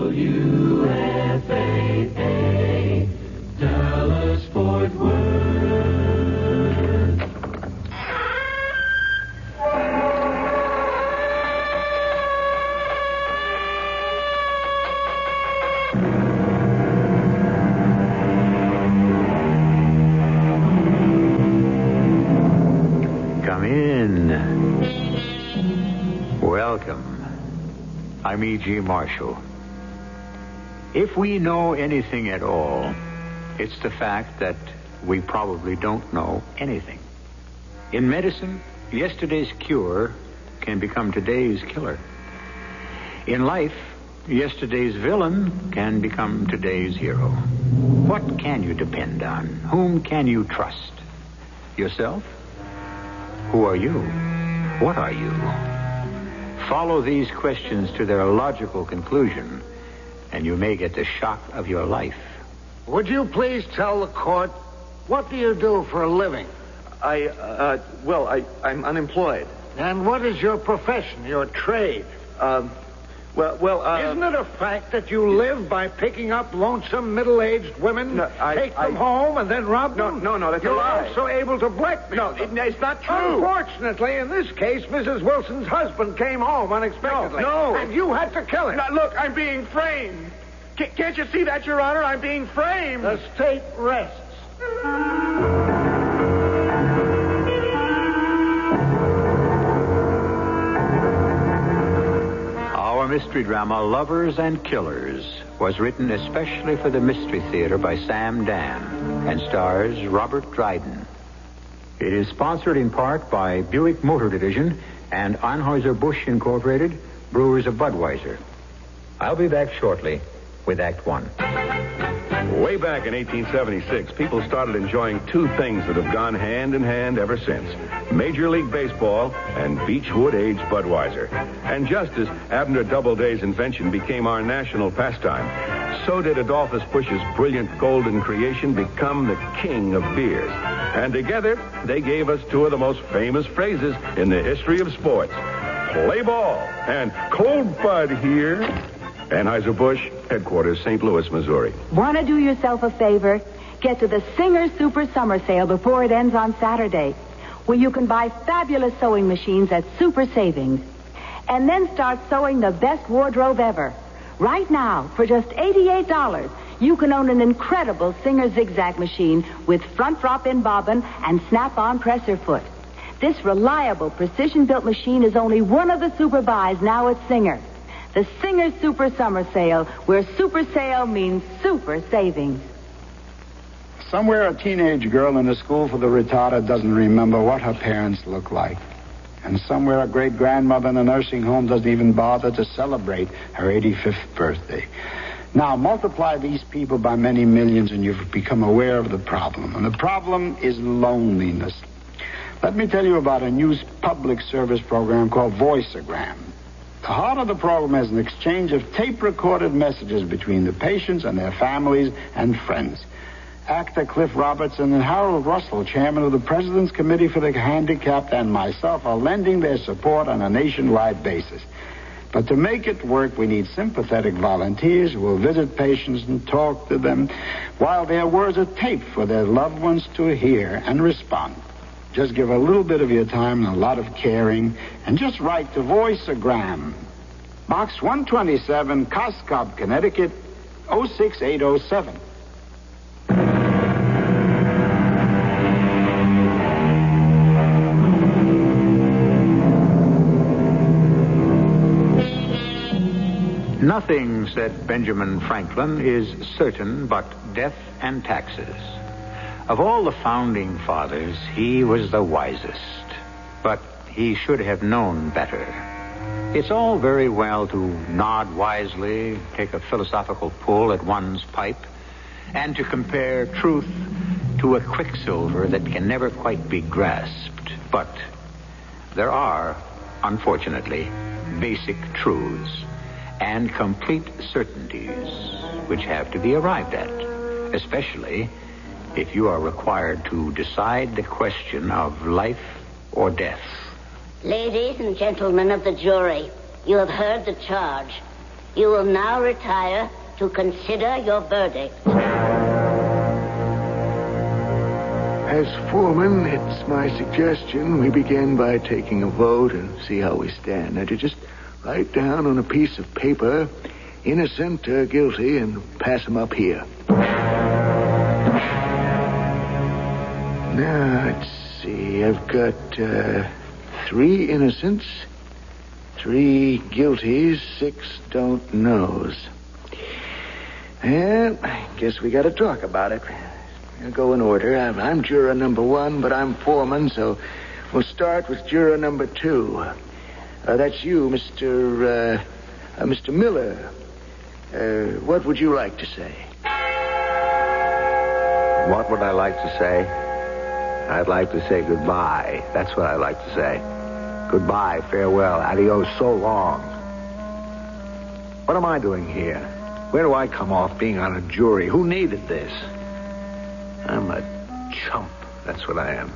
WFAA, Dallas Fort Worth. Come in. Welcome. I'm E.G. Marshall. If we know anything at all, it's the fact that we probably don't know anything. In medicine, yesterday's cure can become today's killer. In life, yesterday's villain can become today's hero. What can you depend on? Whom can you trust? Yourself? Who are you? What are you? Follow these questions to their logical conclusion, and you may get the shock of your life. Would you please tell the court, what do you do for a living? I'm unemployed. And what is your profession, your trade? Isn't it a fact that you live by picking up lonesome middle-aged women, take them home, and then rob them? No, that's a lie. You're also able to blackmail them. It's not true. Unfortunately, in this case, Mrs. Wilson's husband came home unexpectedly. No. And you had to kill him. Now, look, I'm being framed. Can't you see that, Your Honor? I'm being framed. The state rests. Our mystery drama, Lovers and Killers, was written especially for the Mystery Theater by Sam Dan and stars Robert Dryden. It is sponsored in part by Buick Motor Division and Anheuser-Busch Incorporated, Brewers of Budweiser. I'll be back shortly with Act One. Way back in 1876, people started enjoying two things that have gone hand in hand ever since. Major League Baseball and Beechwood-aged Budweiser. And just as Abner Doubleday's invention became our national pastime, so did Adolphus Busch's brilliant golden creation become the king of beers. And together, they gave us two of the most famous phrases in the history of sports. Play ball and cold bud here. Anheuser-Busch, headquarters, St. Louis, Missouri. Want to do yourself a favor? Get to the Singer Super Summer Sale before it ends on Saturday, where you can buy fabulous sewing machines at super savings. And then start sewing the best wardrobe ever. Right now, for just $88, you can own an incredible Singer zigzag machine with front drop-in bobbin and snap-on presser foot. This reliable, precision-built machine is only one of the super buys now at Singer. The Singer Super Summer Sale, where super sale means super savings. Somewhere a teenage girl in a school for the retarded doesn't remember what her parents look like. And somewhere a great-grandmother in a nursing home doesn't even bother to celebrate her 85th birthday. Now, multiply these people by many millions and you've become aware of the problem. And the problem is loneliness. Let me tell you about a new public service program called Voiceogram. The heart of the program is an exchange of tape-recorded messages between the patients and their families and friends. Actor Cliff Robertson and Harold Russell, chairman of the President's Committee for the Handicapped, and myself are lending their support on a nationwide basis. But to make it work, we need sympathetic volunteers who will visit patients and talk to them while their words are taped for their loved ones to hear and respond. Just give a little bit of your time and a lot of caring, and just write to Voiceogram. Box 127, Coscob, Connecticut, 06807. Nothing, said Benjamin Franklin, is certain but death and taxes. Of all the founding fathers, he was the wisest. But he should have known better. It's all very well to nod wisely, take a philosophical pull at one's pipe, and to compare truth to a quicksilver that can never quite be grasped. But there are, unfortunately, basic truths and complete certainties which have to be arrived at, especially if you are required to decide the question of life or death. Ladies and gentlemen of the jury, you have heard the charge. You will now retire to consider your verdict. As foreman, it's my suggestion we begin by taking a vote and see how we stand. Now, to just write down on a piece of paper, innocent or guilty, and pass them up here. Now, let's see. I've got 3 innocents, 3 guilties, 6 don't knows. Well, I guess we got to talk about it. We'll go in order. I'm juror number 1, but I'm foreman, so we'll start with juror number 2. That's you, Mr. Miller. What would you like to say? What would I like to say? I'd like to say goodbye. That's what I'd like to say. Goodbye, farewell, adios, so long. What am I doing here? Where do I come off being on a jury? Who needed this? I'm a chump. That's what I am.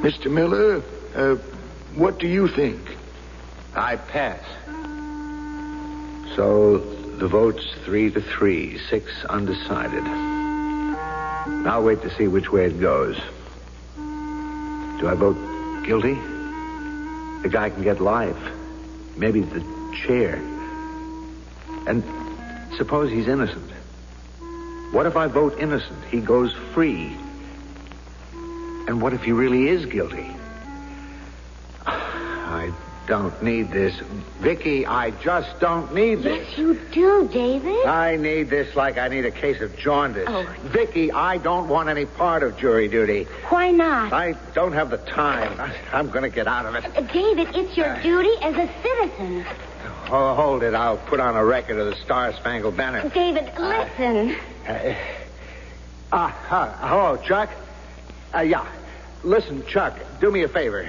Mr. Miller, what do you think? I pass. So the vote's 3-3, 6 undecided. I'll wait to see which way it goes. Do I vote guilty? The guy can get life. Maybe the chair. And suppose he's innocent. What if I vote innocent? He goes free. And what if he really is guilty? I don't need this. Vicky, I just don't need this. Yes, you do, David. I need this like I need a case of jaundice. Oh. Vicky, I don't want any part of jury duty. Why not? I don't have the time. I'm going to get out of it. David, it's your duty as a citizen. Oh, hold it. I'll put on a record of the Star-Spangled Banner. David, listen. Hello, Chuck. Yeah. Listen, Chuck, do me a favor.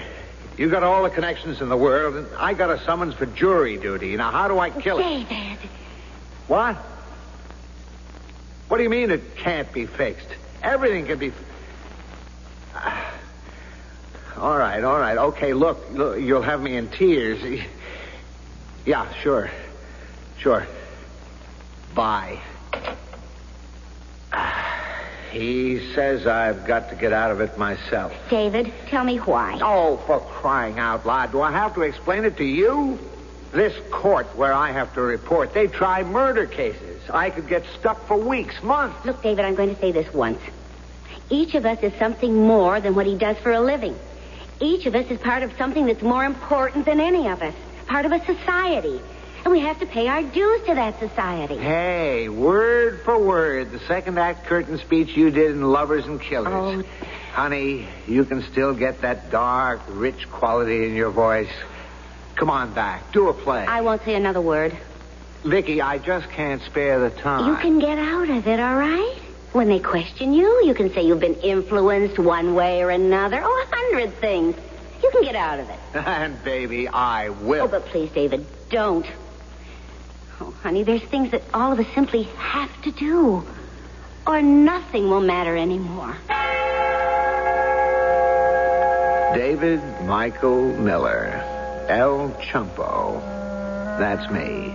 You got all the connections in the world, and I got a summons for jury duty. Now, how do I kill it? David. What? What do you mean it can't be fixed? Everything can be... All right. Okay, look, you'll have me in tears. Yeah, sure. Bye. He says I've got to get out of it myself. David, tell me why. Oh, for crying out loud. Do I have to explain it to you? This court where I have to report, they try murder cases. I could get stuck for weeks, months. Look, David, I'm going to say this once. Each of us is something more than what he does for a living. Each of us is part of something that's more important than any of us. Part of a society. And we have to pay our dues to that society. Hey, word for word, the second act curtain speech you did in Lovers and Killers. Oh. Honey, you can still get that dark, rich quality in your voice. Come on back. Do a play. I won't say another word. Vicky, I just can't spare the time. You can get out of it, all right? When they question you, you can say you've been influenced one way or another. 100 things. You can get out of it. And, baby, I will. Oh, but please, David, don't. Oh, honey, there's things that all of us simply have to do. Or nothing will matter anymore. David Michael Miller, El Chumpo. That's me.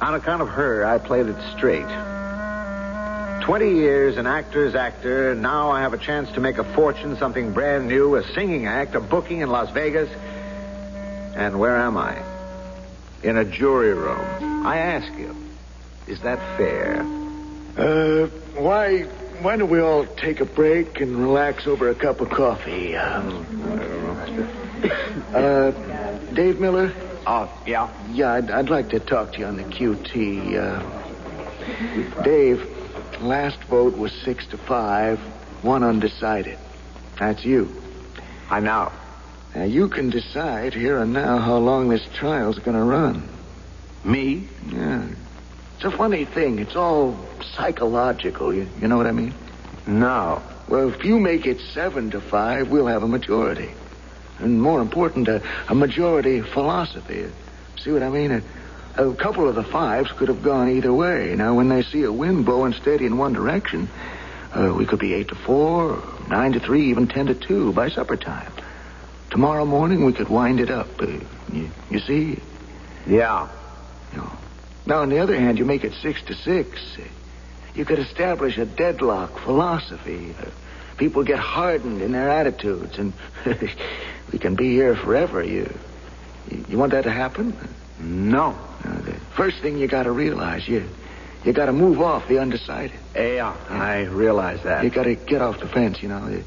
On account of her, I played it straight. 20 years an actor's actor. Now I have a chance to make a fortune, something brand new, a singing act, a booking in Las Vegas. And where am I? In a jury room. I ask you, is that fair? Why don't we all take a break and relax over a cup of coffee? Dave Miller? Oh, yeah? Yeah, I'd like to talk to you on the QT. Dave, last vote was 6-5, 1 undecided. That's you. I know. Now, you can decide here and now how long this trial's going to run. Me? Yeah. It's a funny thing. It's all psychological. You know what I mean? No. Well, if you make it 7-5, we'll have a majority. And more important, a majority philosophy. See what I mean? A couple of the 5s could have gone either way. Now, when they see a wind blowing steady in one direction, we could be 8-4, 9-3, even 10-2 by supper time. Tomorrow morning, we could wind it up. You see? Yeah. Now, on the other hand, you make it 6-6. You could establish a deadlock philosophy. People get hardened in their attitudes, and we can be here forever. You want that to happen? No. The first thing you got to realize, you got to move off the undecided. Yeah, I realize that. You got to get off the fence, you know.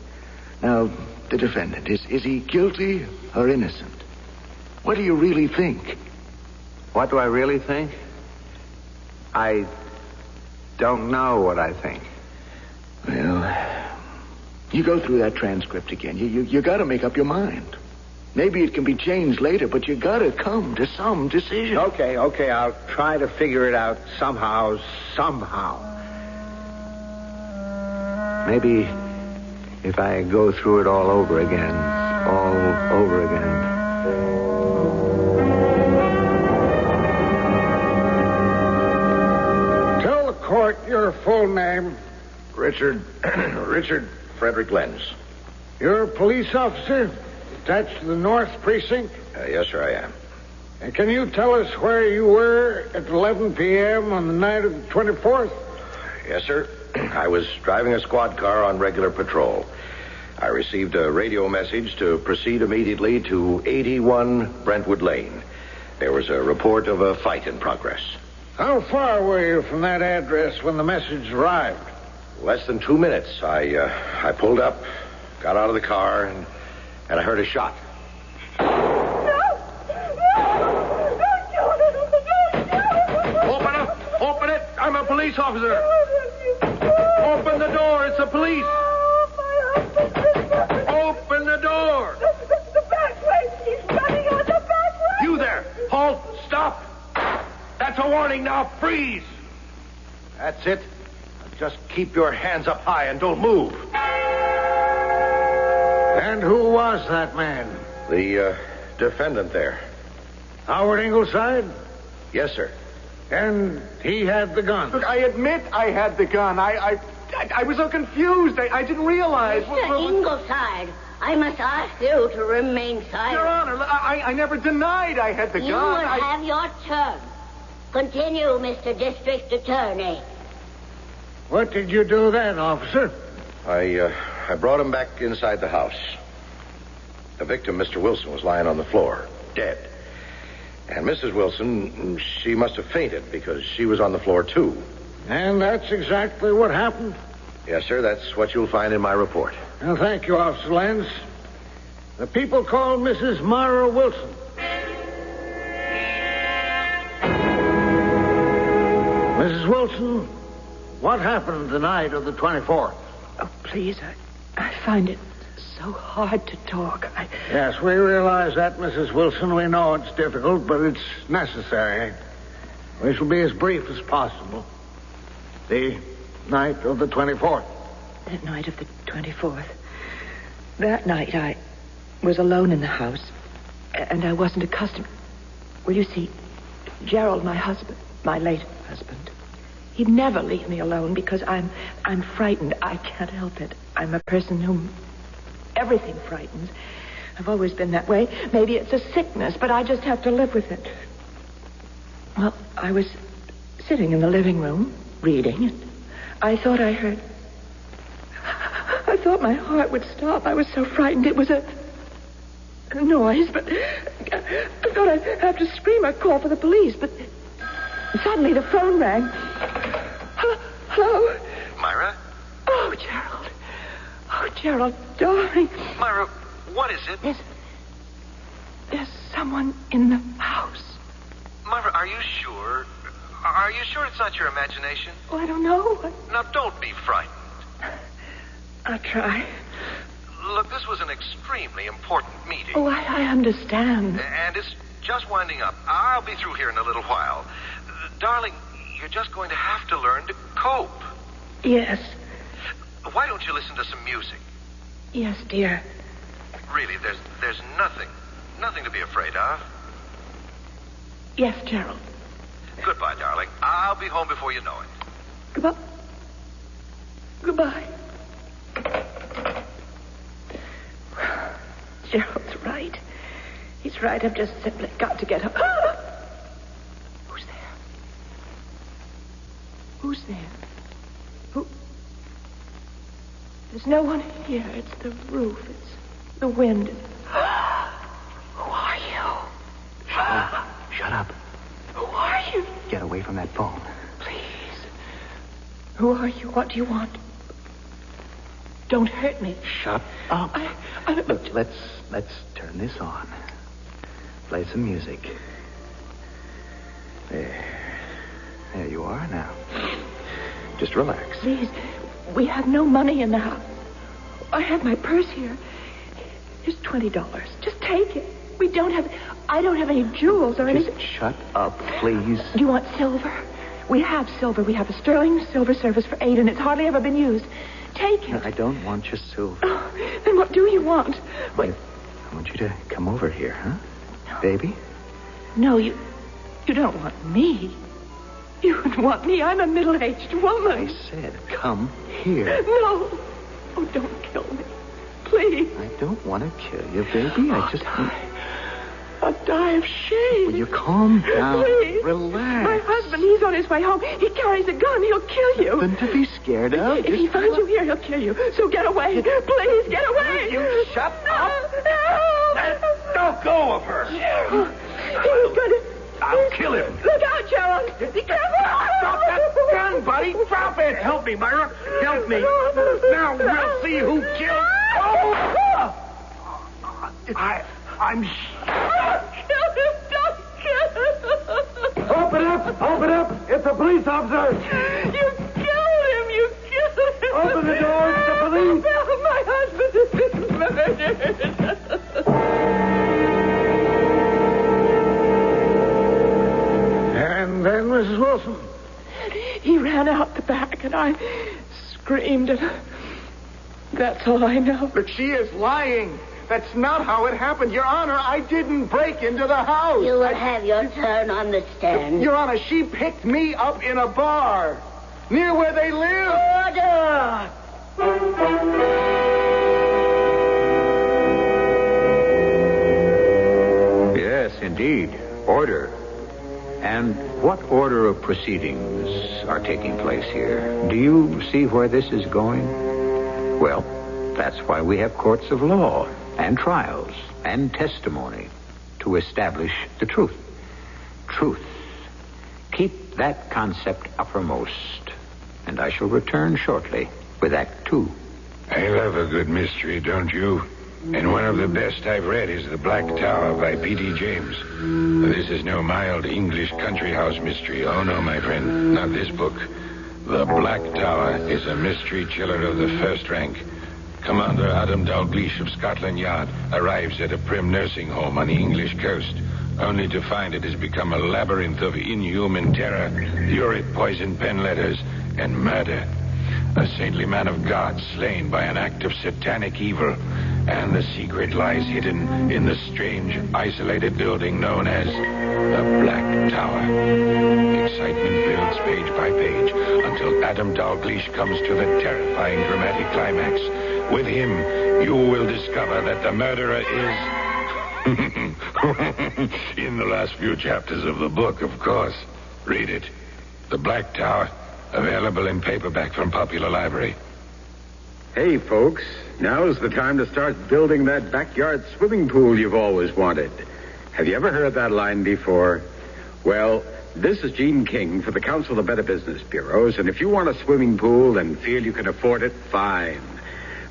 Now, the defendant, is he guilty or innocent? What do you really think? What do I really think? I don't know what I think. Well, you go through that transcript again. You got to make up your mind. Maybe it can be changed later, but you got to come to some decision. Okay, I'll try to figure it out somehow. Maybe if I go through it all over again. Tell the court your full name. Richard Frederick Lenz. You're a police officer attached to the North Precinct? Yes, sir, I am. And can you tell us where you were at 11 p.m. on the night of the 24th? Yes, sir. I was driving a squad car on regular patrol. I received a radio message to proceed immediately to 81 Brentwood Lane. There was a report of a fight in progress. How far were you from that address when the message arrived? Less than 2 minutes. I pulled up, got out of the car, and I heard a shot. Open it! I'm a police officer! Open the door! It's the police! Open the door! The back way! He's running on the back way! You there! Halt! Stop! That's a warning now! Freeze! That's it. Just keep your hands up high and don't move. And who was that man? The defendant there. Howard Ingleside? Yes, sir. And he had the gun. Look, I admit I had the gun. I was so confused. I didn't realize. Mr. Ingleside, I must ask you to remain silent. Your Honor, I never denied I had the gun. You will have your turn. Continue, Mr. District Attorney. What did you do then, officer? I brought him back inside the house. The victim, Mr. Wilson, was lying on the floor, dead. And Mrs. Wilson, she must have fainted because she was on the floor, too. And that's exactly what happened? Yes, sir. That's what you'll find in my report. Well, thank you, Officer Lenz. The people call Mrs. Mara Wilson. Mrs. Wilson, what happened the night of the 24th? Oh, please, I find it so hard to talk. Yes, we realize that, Mrs. Wilson. We know it's difficult, but it's necessary. We shall be as brief as possible. The night of the 24th. The night of the 24th. That night I was alone in the house, and I wasn't accustomed. Well, you see, Gerald, my husband, my late husband, he'd never leave me alone because I'm frightened. I can't help it. I'm a person whom everything frightens. I've always been that way. Maybe it's a sickness, but I just have to live with it. Well, I was sitting in the living room, reading, and I thought my heart would stop. I was so frightened. It was a noise, but I thought I'd have to scream or call for the police, but suddenly the phone rang. Hello? Myra? Oh, Gerald. Oh, Gerald, darling. Myra, what is it? There's someone in the house. Myra, are you sure? Are you sure it's not your imagination? Oh, I don't know. Now, don't be frightened. I'll try. Look, this was an extremely important meeting. Oh, I understand. And it's just winding up. I'll be through here in a little while. Darling, you're just going to have to learn to cope. Yes. Why don't you listen to some music? Yes, dear. Really, there's nothing to be afraid of. Yes, Gerald. Goodbye, darling. I'll be home before you know it. Goodbye. Goodbye. Gerald's right. He's right. I've just simply got to get up. Who's there? Who's there? Who? There's no one here. It's the roof. It's the wind. Who are you? Shut up. Who are you? Get away from that phone. Please. Who are you? What do you want? Don't hurt me. Shut up. I Look, let's turn this on. Play some music. There you are now. Just relax. Please. We have no money in the house. I have my purse here. Here's $20. Just take it. I don't have any jewels or anything. Just shut up, please. Do you want silver? We have silver. We have a sterling silver service for 8, and it's hardly ever been used. Take it. I don't want your silver. Oh, then what do you want? Wait. I want you to come over here, huh? No. Baby? No, you don't want me. You would want me. I'm a middle-aged woman. I said, come here. No. Oh, don't kill me. Please. I don't want to kill you, baby. I'll die of shame. Will you calm down? Please. Relax. My husband, he's on his way home. He carries a gun. He'll kill you. Nothing to be scared of. If he finds you here, he'll kill you. So get away. Please, get away. You shut up. Let go of her. Gerald. He's going to... I'll kill him. Look out, Gerald. Be careful. Drop that gun, buddy. Drop it. Help me, Myra. Help me. Now we'll see who killed... Oh! I'm... Kill him. Don't kill him. Open up. Open up. It's a police officer. You killed him. You killed him. Open the door. It's the police. My husband has been murdered. And then, Mrs. Wilson? He ran out the back, and I screamed, and that's all I know. But she is lying. That's not how it happened. Your Honor, I didn't break into the house. You will have your turn on the stand. Your Honor, she picked me up in a bar near where they live. Order! Yes, indeed. Order. And what order of proceedings are taking place here? Do you see where this is going? Well, that's why we have courts of law and trials and testimony to establish the truth. Truth. Keep that concept uppermost, and I shall return shortly with Act 2. I love a good mystery, don't you? And one of the best I've read is The Black Tower by P.D. James. This is no mild English country house mystery. Oh, no, my friend, not this book. The Black Tower is a mystery chiller of the first rank. Commander Adam Dalgleish of Scotland Yard arrives at a prim nursing home on the English coast, only to find it has become a labyrinth of inhuman terror, lurid poison pen letters, and murder. A saintly man of God slain by an act of satanic evil, and the secret lies hidden in the strange, isolated building known as the Black Tower. Excitement builds page by page until Adam Dalgleish comes to the terrifying dramatic climax. With him, you will discover that the murderer is... in the last few chapters of the book, of course. Read it. The Black Tower, available in paperback from Popular Library. Hey, folks, now's the time to start building that backyard swimming pool you've always wanted. Have you ever heard that line before? Well, this is Gene King for the Council of Better Business Bureaus, and if you want a swimming pool and feel you can afford it, fine.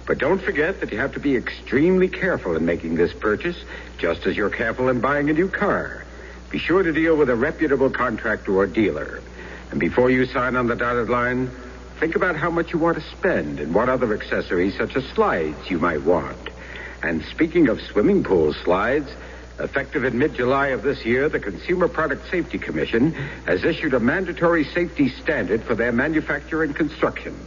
But don't forget that you have to be extremely careful in making this purchase, just as you're careful in buying a new car. Be sure to deal with a reputable contractor or dealer. And before you sign on the dotted line, think about how much you want to spend and what other accessories, such as slides, you might want. And speaking of swimming pool slides, effective in mid-July of this year, the Consumer Product Safety Commission has issued a mandatory safety standard for their manufacture and construction.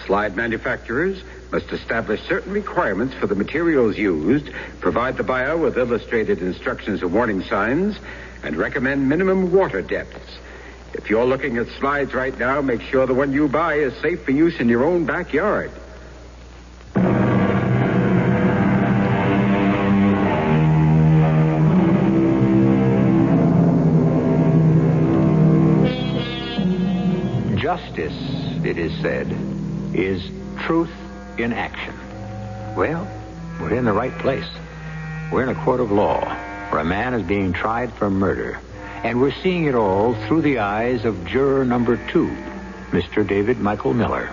Slide manufacturers must establish certain requirements for the materials used, provide the buyer with illustrated instructions and warning signs, and recommend minimum water depths. If you're looking at slides right now, make sure the one you buy is safe for use in your own backyard. justice, it is said, is truth in action. Well, we're in the right place. We're in a court of law where a man is being tried for murder. And we're seeing it all through the eyes of juror number 2, Mr. David Michael Miller.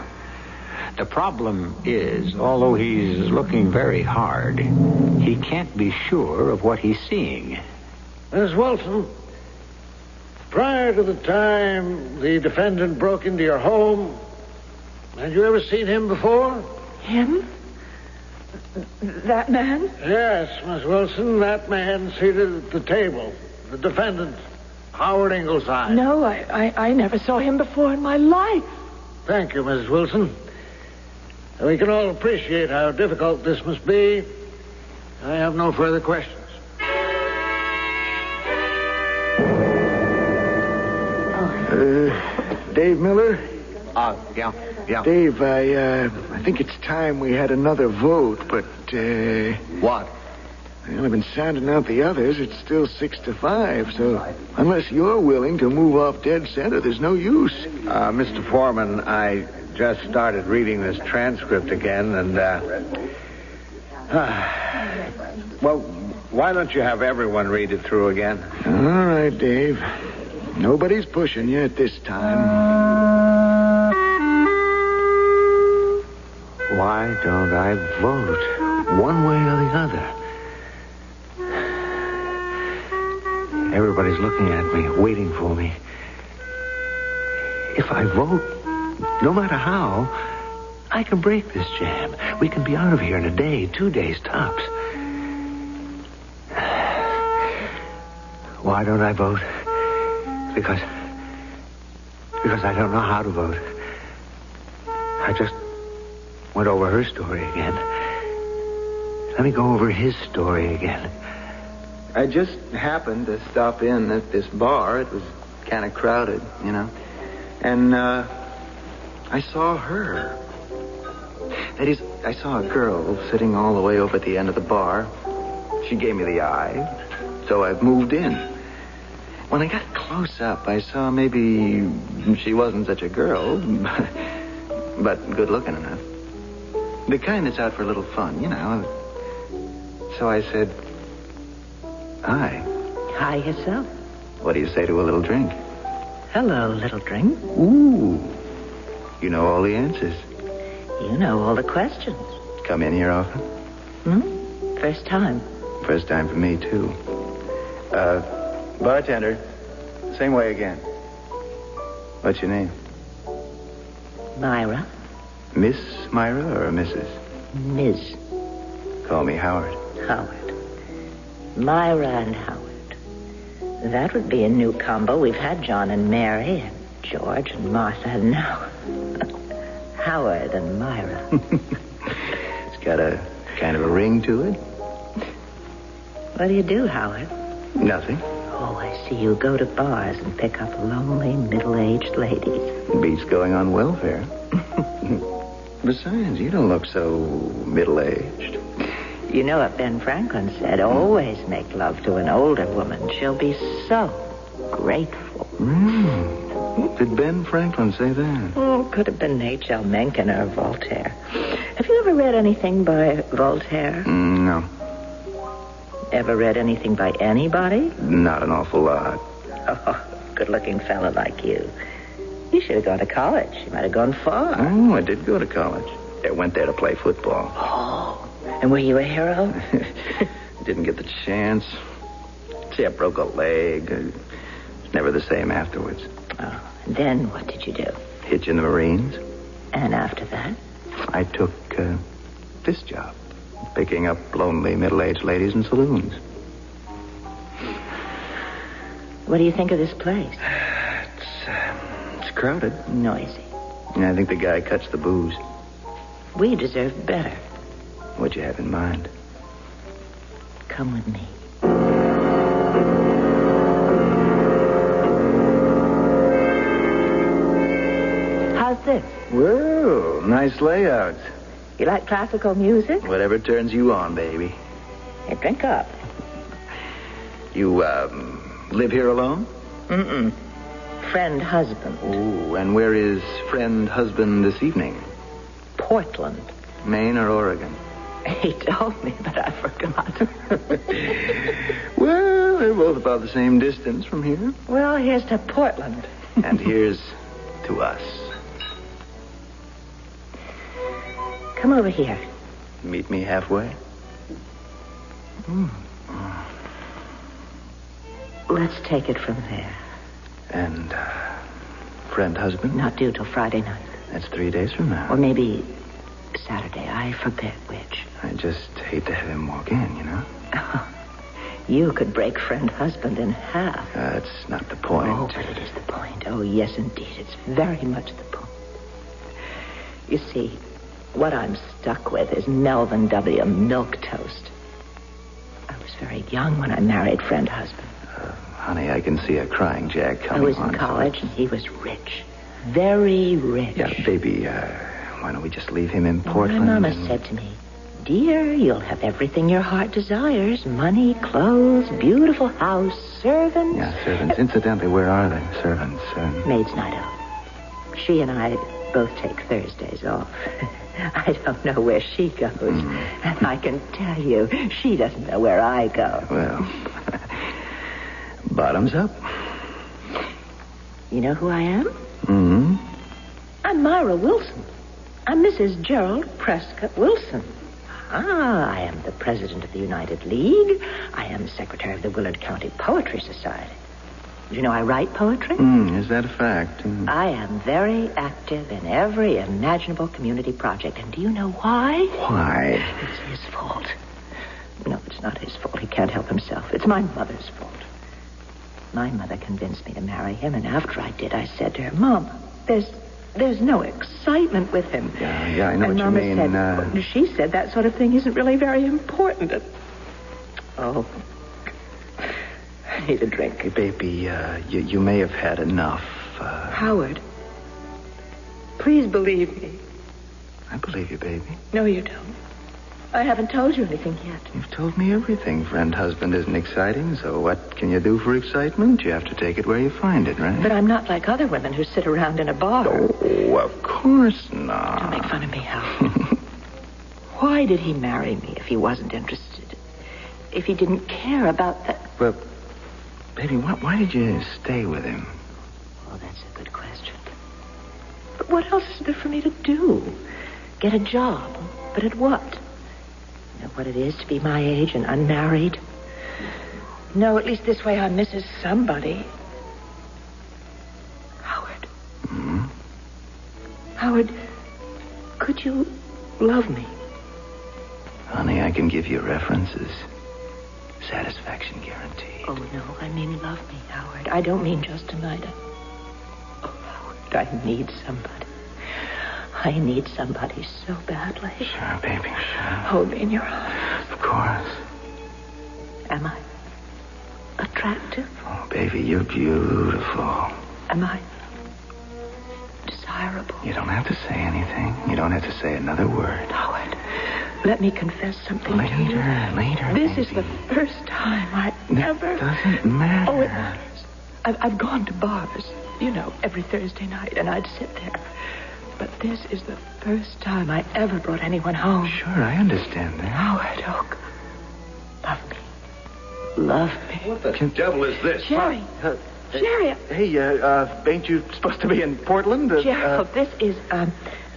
The problem is, although he's looking very hard, he can't be sure of what he's seeing. Miss Wilson, prior to the time the defendant broke into your home, had you ever seen him before? Him? That man? Yes, Miss Wilson, that man seated at the table. The defendant, Howard Ingleside. No, I never saw him before in my life. Thank you, Mrs. Wilson. We can all appreciate how difficult this must be. I have no further questions. Dave Miller? Yeah. Dave, I think it's time we had another vote, but, What? Well, I've been sounding out the others. It's still 6-5, so unless you're willing to move off dead center, there's no use. Mr. Foreman, I just started reading this transcript again, and, well, why don't you have everyone read it through again? All right, Dave. Nobody's pushing you at this time. Why don't I vote one way or the other? Everybody's looking at me, waiting for me. If I vote, no matter how, I can break this jam. We can be out of here in a day, 2 days tops. Why don't I vote? Because I don't know how to vote. I just went over her story again. Let me go over his story again. I just happened to stop in at this bar. It was kind of crowded, you know. And I saw her. That is, I saw a girl sitting all the way over at the end of the bar. She gave me the eye, so I moved in. When I got close up, I saw maybe she wasn't such a girl, but good looking enough. The kind that's out for a little fun, you know. So I said, hi. Hi yourself. What do you say to a little drink? Hello, little drink. Ooh. You know all the answers. You know all the questions. Come in here often? First time. First time for me, too. Bartender, same way again. What's your name? Myra. Miss Myra or Mrs.? Ms. Call me Howard. Howard. Myra and Howard. That would be a new combo. We've had John and Mary and George and Martha and now Howard and Myra. It's got a kind of a ring to it. What do you do, Howard? Nothing. Oh, I see you go to bars and pick up lonely, middle-aged ladies. Beats going on welfare. Besides, you don't look so middle-aged. You know what Ben Franklin said, always make love to an older woman. She'll be so grateful. Did Ben Franklin say that? Oh, could have been H.L. Mencken or Voltaire. Have you ever read anything by Voltaire? No. Ever read anything by anybody? Not an awful lot. Oh, good-looking fella like you. You should have gone to college. You might have gone far. Oh, I did go to college. I went there to play football. Oh, and were you a hero? Didn't get the chance. See, I broke a leg. It was never the same afterwards. Oh, and then what did you do? Hitch in the Marines. And after that? I took this job. Picking up lonely middle-aged ladies in saloons. What do you think of this place? It's crowded. Noisy. I think the guy cuts the booze. We deserve better. What'd you have in mind? Come with me. How's this? Whoa, nice layouts. You like classical music? Whatever turns you on, baby. Hey, drink up. You, live here alone? friend husband. Oh, and where is friend husband this evening? Portland. Maine or Oregon? He told me, but I forgot. Well, they're both about the same distance from here. Well, here's to Portland. And here's to us. Come over here. Meet me halfway. Let's take it from there. And, friend husband? Not due till Friday night. That's 3 days from now. Or maybe Saturday. I forget which. I just hate to have him walk in, you know? You could break friend husband in half. That's not the point. Oh, but it is the point. Oh, yes, indeed. It's very much the point. You see, what I'm stuck with is Melvin W. Milquetoast. I was very young when I married friend husband. Honey, I can see a crying Jack coming I was on. in college, and he was rich. Very rich. Yeah, baby, why don't we just leave him in Portland? My mama said to me, dear, you'll have everything your heart desires. Money, clothes, beautiful house, servants. Yeah, servants. Incidentally, where are they, servants? Maid's night out. She and I both take Thursdays off. I don't know where she goes. And I can tell you, she doesn't know where I go. Well, bottoms up. You know who I am? Mm-hmm. I'm Myra Wilson. I'm Mrs. Gerald Prescott Wilson. I am the president of the United League. I am secretary of the Willard County Poetry Society. Do you know I write poetry? Is that a fact? I am very active in every imaginable community project. And do you know why? Why? It's his fault. No, it's not his fault. He can't help himself. It's my mother's fault. My mother convinced me to marry him, and after I did, I said to her, Mom, there's no excitement with him. Yeah, I know and what Mama you mean. Said, she said that sort of thing isn't really very important. Oh, I need a drink. Hey, baby, you may have had enough. Howard, please believe me. I believe you, baby. No, you don't. I haven't told you anything yet. You've told me everything. Friend husband isn't exciting, so what can you do for excitement? You have to take it where you find it, right? But I'm not like other women who sit around in a bar. Oh, of course not. Don't make fun of me, Howard. Why did he marry me if he wasn't interested? If he didn't care about that? Well, baby, why did you stay with him? Oh, that's a good question. But what else is there for me to do? Get a job. But at what? Know what it is to be my age and unmarried? No, at least this way I'm Mrs. Somebody. Howard. Hmm? Howard, could you love me? Honey, I can give you references. Satisfaction guarantee. Oh, no, I mean love me, Howard. I don't mean just tonight. Oh, Howard, I need somebody. I need somebody so badly. Sure, baby, sure. Hold me in your arms. Of course. Am I attractive? Oh, baby, you're beautiful. Am I desirable? You don't have to say anything. You don't have to say another word. Howard, let me confess something to you. Later, This baby. is the first time I ever... Doesn't matter. Oh, it matters. I've gone to bars, you know, every Thursday night, and I'd sit there. But this is the first time I ever brought anyone home. Sure, I understand that. Howard Oak, love me. Love me. What the devil is this? Jerry. Jerry. Hey, ain't you supposed to be in Portland? Gerald, this is,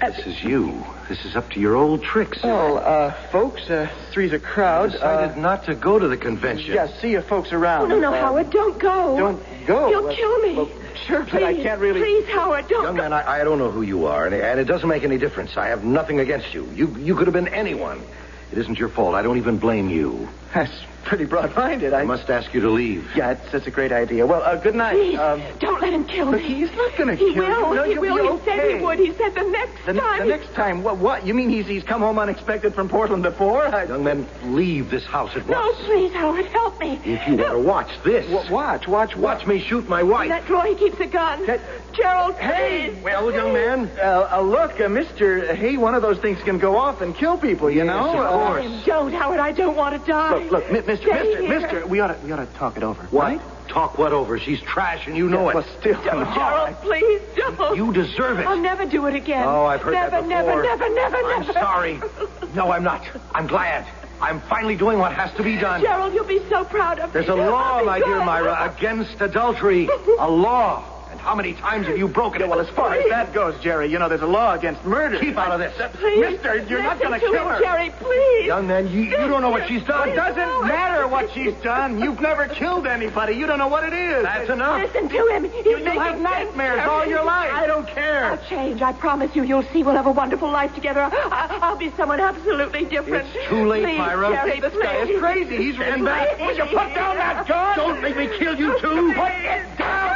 This is you. This is up to your old tricks. Well, folks, three's a crowd. Decided not to go to the convention. Yeah, see you folks around. Oh, no, Howard, don't go. Don't go. You'll kill me. Well, sure, please, but I can't really... Please, Howard, don't Young go. man, I don't know who you are, and it doesn't make any difference. I have nothing against you. You could have been anyone. It isn't your fault. I don't even blame you. That's pretty broad-minded. I must ask you to leave. Yeah, that's a great idea. Well, good night. Please, don't let him kill me. He's not going to He kill you. will. No, He you'll will. be He okay. said he would. He said the next time. The next time? What? You mean he's come home unexpected from Portland before? Young man, leave this house at No, once. please, Howard, help me. If you want to watch this. Watch me shoot my wife. In that drawer, he keeps a gun. Gerald, Hey! please. Well, young man, look, mister, hey, one of those things can go off and kill people, you know? Yes, of course. Don't, Howard. I don't want to die. Look, mister, Stay here. we ought to talk it over. What? Right? talk what over? She's trash, and you know it. But still, Gerald, please don't. You deserve it. I'll never do it again. Oh, I've heard never, that before. Never. I'm sorry. No, I'm not. I'm glad. I'm finally doing what has to be done. Gerald, you'll be so proud of me. There's a law, I'll be my dear good. Myra, against adultery. A law. And how many times have you broken it? Well, as far as that goes, Jerry, you know, there's a law against murder. Keep out of this. Please. Mister, you're not going to Listen kill him, her. Jerry, please. Young man, you don't know what she's done. It doesn't matter what she's done. You've never killed anybody. You don't know what it is. That's enough. Listen to him. You'll have nightmares all your life. I don't care. I'll change. I promise you. You'll see. We'll have a wonderful life together. I'll be someone absolutely different. It's too late, Please, Myra. Jerry, This guy is crazy. He's Stand back. Will you put down that gun? Don't make me kill you, too. Put it down.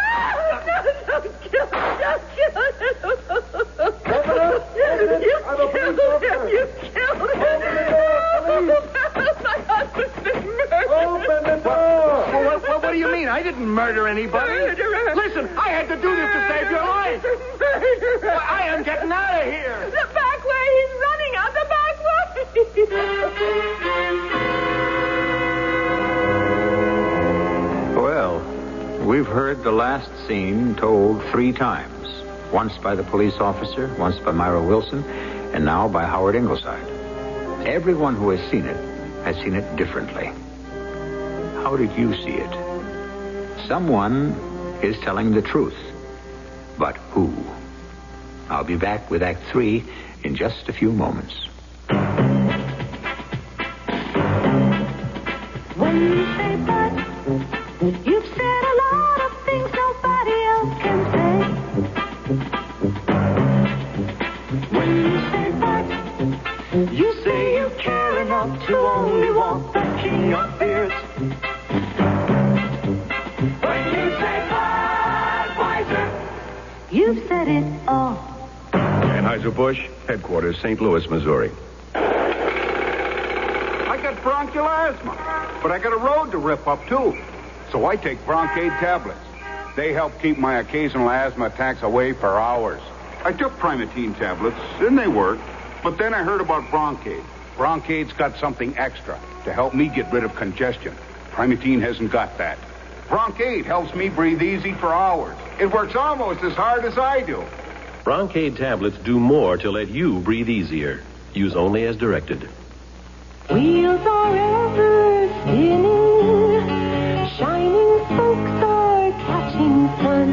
Don't kill him. You killed him. My husband's been murdered. Open the door. What do you mean? I didn't murder anybody. Murderer. Listen, I had to do this to save your life. Murderer. I am getting out of here. The back way. He's running out the back way. Well, we've heard the last scene told 3 times. Once by the police officer, once by Myra Wilson, and now by Howard Ingleside. Everyone who has seen it differently. How did you see it? Someone is telling the truth. But who? I'll be back with Act 3 in just a few moments. When you say but, you've said a lot of things nobody else can say. When you say but, you say you care enough to only want the king of beards. When you say Budweiser, you've said it all. Anheuser-Busch, headquarters, St. Louis, Missouri. I got bronchial asthma, but I got a road to rip up, too. So I take Broncaid tablets. They help keep my occasional asthma attacks away for hours. I took Primatine tablets, and they worked. But then I heard about Broncaid. Broncaid's got something extra to help me get rid of congestion. Primatine hasn't got that. Broncaid helps me breathe easy for hours. It works almost as hard as I do. Broncaid tablets do more to let you breathe easier. Use only as directed. Wheels are ever spinning, shining spokes are catching sun.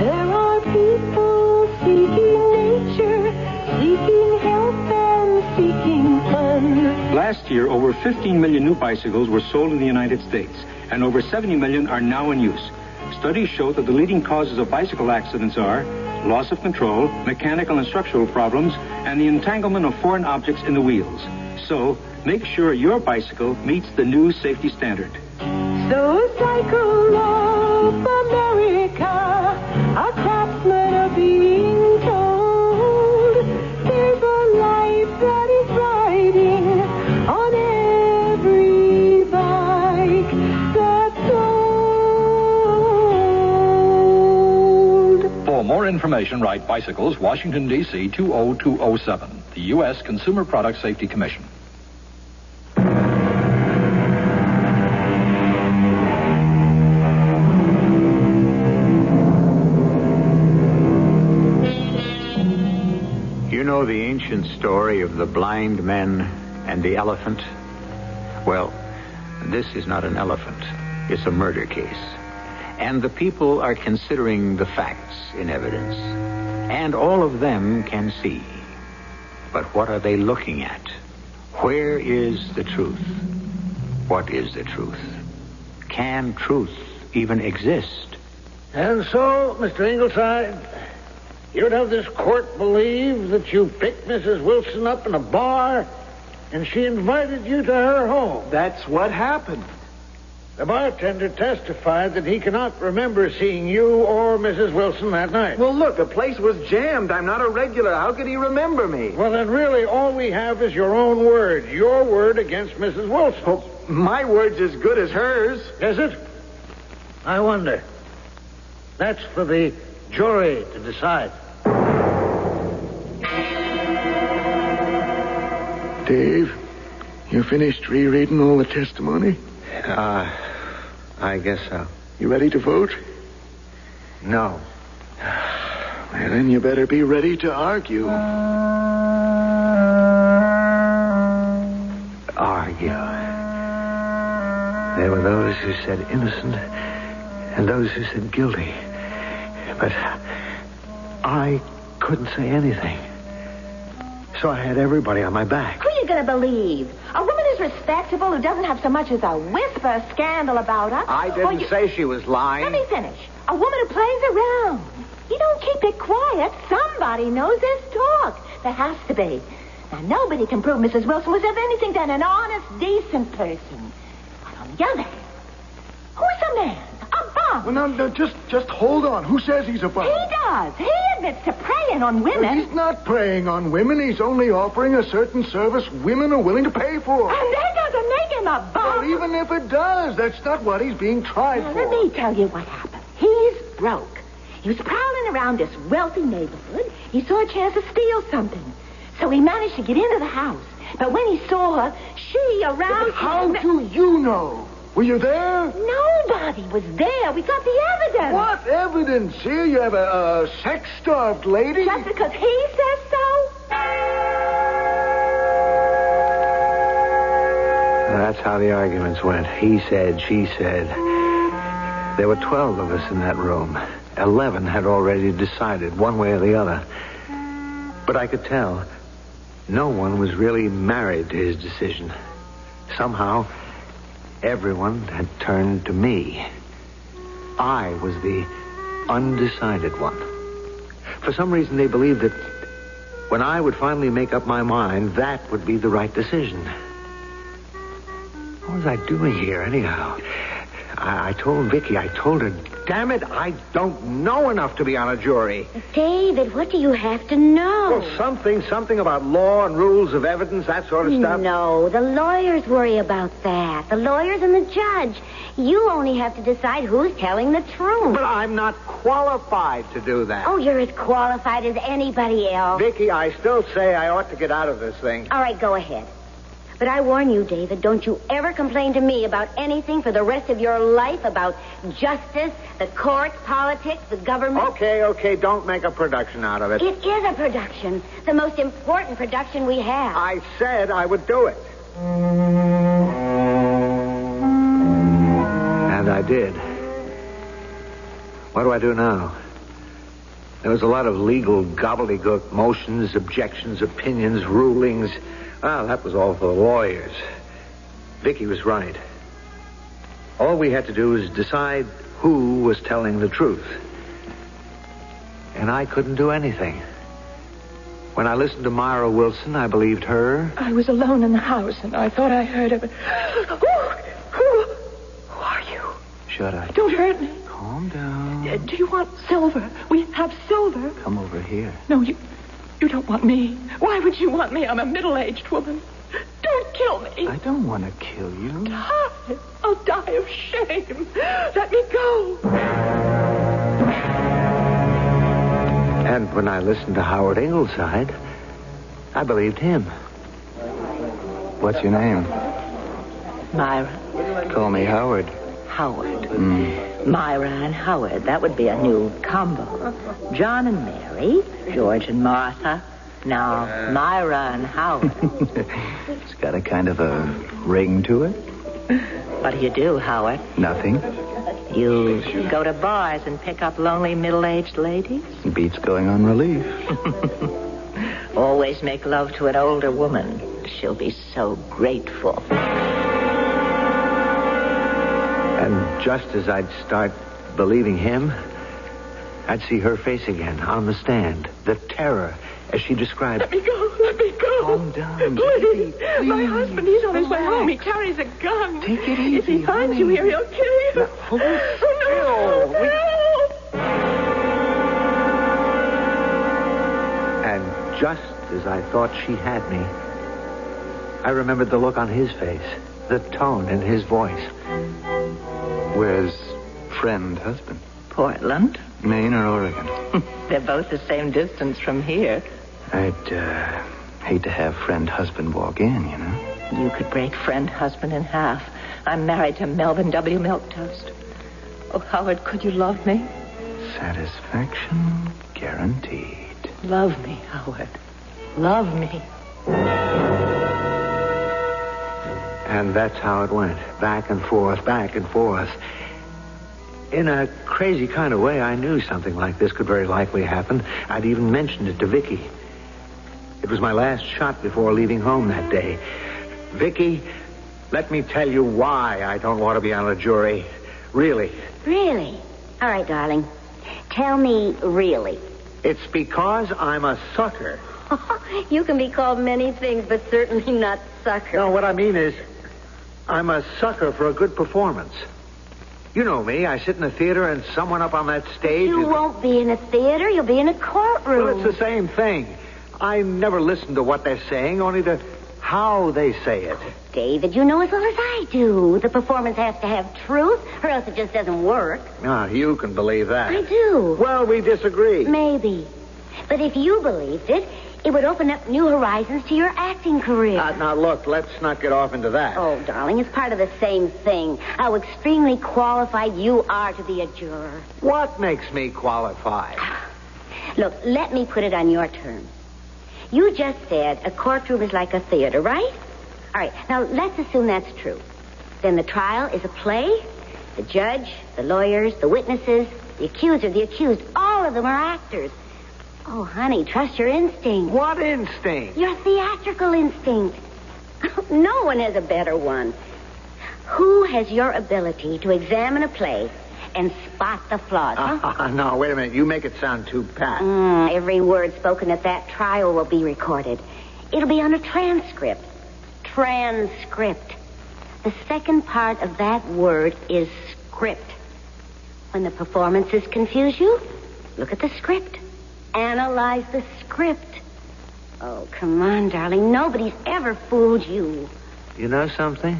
There are people seeking nature, seeking help and seeking fun. Last year, over 15 million new bicycles were sold in the United States, and over 70 million are now in use. Studies show that the leading causes of bicycle accidents are loss of control, mechanical and structural problems, and the entanglement of foreign objects in the wheels. So, make sure your bicycle meets the new safety standard. So cycle of America, our craftsmen are being told there's a life that is riding on every bike that's sold. For more information, write Bicycles, Washington, D.C. 20207, the U.S. Consumer Product Safety Commission. You know the ancient story of the blind men and the elephant? Well, this is not an elephant. It's a murder case. And the people are considering the facts in evidence. And all of them can see. But what are they looking at? Where is the truth? What is the truth? Can truth even exist? And so, Mr. Ingleside, you'd have this court believe that you picked Mrs. Wilson up in a bar and she invited you to her home. That's what happened. The bartender testified that he cannot remember seeing you or Mrs. Wilson that night. Well, look, the place was jammed. I'm not a regular. How could he remember me? Well, then really all we have is your own word. Your word against Mrs. Wilson. Oh, my word's as good as hers. Is it? I wonder. That's for the jury to decide. Dave, you finished rereading all the testimony? I guess so. You ready to vote? No. Well, then you better be ready to argue. Argue. There were those who said innocent and those who said guilty. But I couldn't say anything. So I had everybody on my back. Who are you going to believe? A woman is respectable who doesn't have so much as a whisper of scandal about her? I didn't say she was lying. Let me finish. A woman who plays around. You don't keep it quiet. Somebody knows there's talk. There has to be. Now, nobody can prove Mrs. Wilson was ever anything than an honest, decent person. And on the other hand, who's a man? A bum. Well, no, just hold on. Who says he's a bum? He does. He admits to preying on women. Well, he's not preying on women. He's only offering a certain service women are willing to pay for. And that doesn't make him a bum. Well, even if it does, that's not what he's being tried Now, for. let me tell you what happened. He's broke. He was prowling around this wealthy neighborhood. He saw a chance to steal something. So he managed to get into the house. But when he saw her, she aroused him. How do you know? Were you there? Nobody was there. We got the evidence. What evidence? Here you have a sex-starved lady? Just because he says so? That's how the arguments went. He said, she said. There were 12 of us in that room. 11 had already decided one way or the other. But I could tell no one was really married to his decision. Somehow, everyone had turned to me. I was the undecided one. For some reason, they believed that when I would finally make up my mind, that would be the right decision. What was I doing here, anyhow? I told Vicky, I told her, damn it, I don't know enough to be on a jury. David, what do you have to know? Well, something about law and rules of evidence, that sort of stuff. No, the lawyers worry about that. The lawyers and the judge. You only have to decide who's telling the truth. But I'm not qualified to do that. Oh, you're as qualified as anybody else. Vicky, I still say I ought to get out of this thing. All right, go ahead. But I warn you, David, don't you ever complain to me about anything for the rest of your life, about justice, the courts, politics, the government. Okay, don't make a production out of it. It is a production, the most important production we have. I said I would do it. And I did. What do I do now? There was a lot of legal gobbledygook, motions, objections, opinions, rulings. Well, that was all for the lawyers. Vicky was right. All we had to do was decide who was telling the truth. And I couldn't do anything. When I listened to Myra Wilson, I believed her. I was alone in the house, and I thought I heard of it. Who are you? Shut up. Don't hurt me. Calm down. Do you want silver? We have silver. Come over here. No, you don't want me. Why would you want me? I'm a middle-aged woman. Don't kill me. I don't want to kill you. Die. I'll die of shame. Let me go. And when I listened to Howard Ingleside, I believed him. What's your name? Myra. Call me Howard. Howard. Myra and Howard. That would be a new combo. John and Mary. George and Martha. Now, Myra and Howard. It's got a kind of a ring to it. What do, Howard? Nothing. You go to bars and pick up lonely middle-aged ladies? Beats going on relief. Always make love to an older woman. She'll be so grateful. And just as I'd start believing him, I'd see her face again on the stand. The terror, as she described. Let me go. Let me go. Calm down, Please. baby. My husband, he's on his way home. He carries a gun. Take it easy, If he finds honey. you here, he'll kill you. Now, hold still. And just as I thought she had me, I remembered the look on his face, the tone in his voice. Where's friend husband? Portland. Maine or Oregon? They're both the same distance from here. I'd hate to have friend husband walk in, you know. You could break friend husband in half. I'm married to Melvin W. Milquetoast. Oh, Howard, could you love me? Satisfaction guaranteed. Love me, Howard. Love me. And that's how it went. Back and forth, back and forth. In a crazy kind of way, I knew something like this could very likely happen. I'd even mentioned it to Vicky. It was my last shot before leaving home that day. Vicky, let me tell you why I don't want to be on a jury. Really. Really? All right, darling. Tell me really. It's because I'm a sucker. You can be called many things, but certainly not sucker. No, what I mean is, I'm a sucker for a good performance. You know me. I sit in a theater and someone up on that stage... You won't be in a theater. You'll be in a courtroom. Well, it's the same thing. I never listen to what they're saying, only to how they say it. David, you know as well as I do. The performance has to have truth, or else it just doesn't work. Ah, you can believe that. I do. Well, we disagree. Maybe. But if you believed it, it would open up new horizons to your acting career. Now, look, let's not get off into that. Oh, darling, it's part of the same thing. How extremely qualified you are to be a juror. What makes me qualified? Look, let me put it on your terms. You just said a courtroom is like a theater, right? All right, now let's assume that's true. Then the trial is a play. The judge, the lawyers, the witnesses, the accuser, the accused, all of them are actors. Oh, honey, trust your instinct. What instinct? Your theatrical instinct. No one has a better one. Who has your ability to examine a play and spot the flaws, huh? No, wait a minute. You make it sound too pat. Every word spoken at that trial will be recorded. It'll be on a transcript. Transcript. The second part of that word is script. When the performances confuse you, look at the script. Analyze the script. Oh, come on, darling. Nobody's ever fooled you. You know something?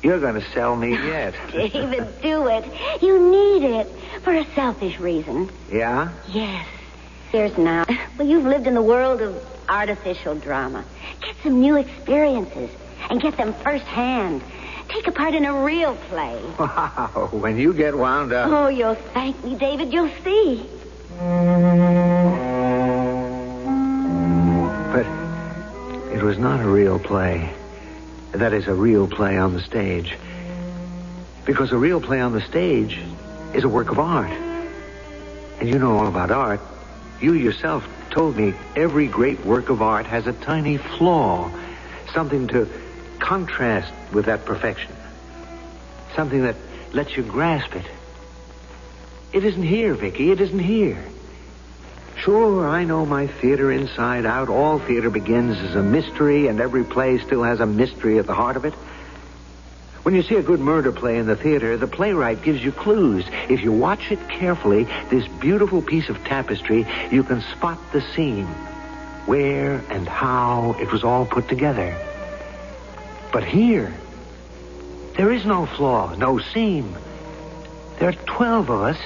You're going to sell me yet. David, do it. You need it for a selfish reason. Yeah? Yes. Here's now. Well, you've lived in the world of artificial drama. Get some new experiences and get them firsthand. Take a part in a real play. Wow, when you get wound up. Oh, you'll thank me, David. You'll see. But it was not a real play. That is, a real play on the stage. Because a real play on the stage is a work of art. And you know all about art. You yourself told me every great work of art has a tiny flaw. Something to contrast with that perfection. Something that lets you grasp it. It isn't here, Vicky. It isn't here. Sure, I know my theater inside out. All theater begins as a mystery, and every play still has a mystery at the heart of it. When you see a good murder play in the theater, the playwright gives you clues. If you watch it carefully, this beautiful piece of tapestry, you can spot the scene, where and how it was all put together. But here, there is no flaw, no seam. There are 12 of us,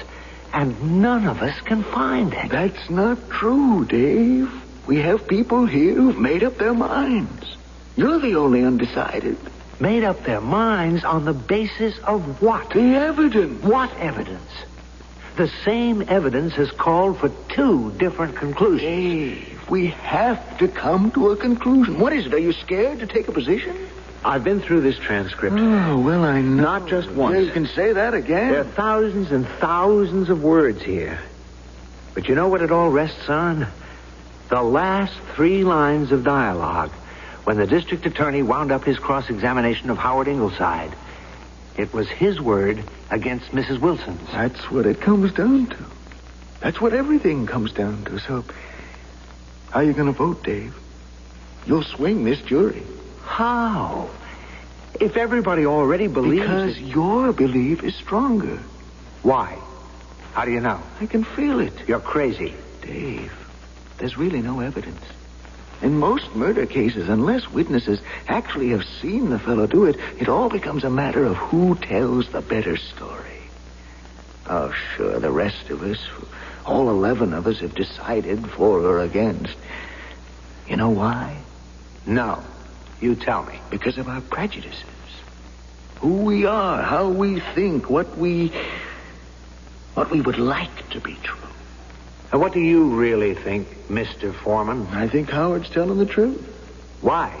and none of us can find it. That's not true, Dave. We have people here who've made up their minds. You're the only undecided. Made up their minds on the basis of what? The evidence. What evidence? The same evidence has called for two different conclusions. Dave, we have to come to a conclusion. What is it? Are you scared to take a position? I've been through this transcript. Oh, well, I know. Not just once. Yeah, you can say that again. There are thousands and thousands of words here. But you know what it all rests on? The last 3 lines of dialogue, when the district attorney wound up his cross-examination of Howard Ingleside. It was his word against Mrs. Wilson's. That's what it comes down to. That's what everything comes down to. So, how are you going to vote, Dave? You'll swing this jury. How? If everybody already believes... Because your belief is stronger. Why? How do you know? I can feel it. You're crazy. Dave, there's really no evidence. In most murder cases, unless witnesses actually have seen the fellow do it, it all becomes a matter of who tells the better story. Oh, sure, the rest of us, all 11 of us, have decided for or against. You know why? No. You tell me. Because of our prejudices. Who we are, how we think, what we what we would like to be true. Now, what do you really think, Mr. Foreman? I think Howard's telling the truth. Why?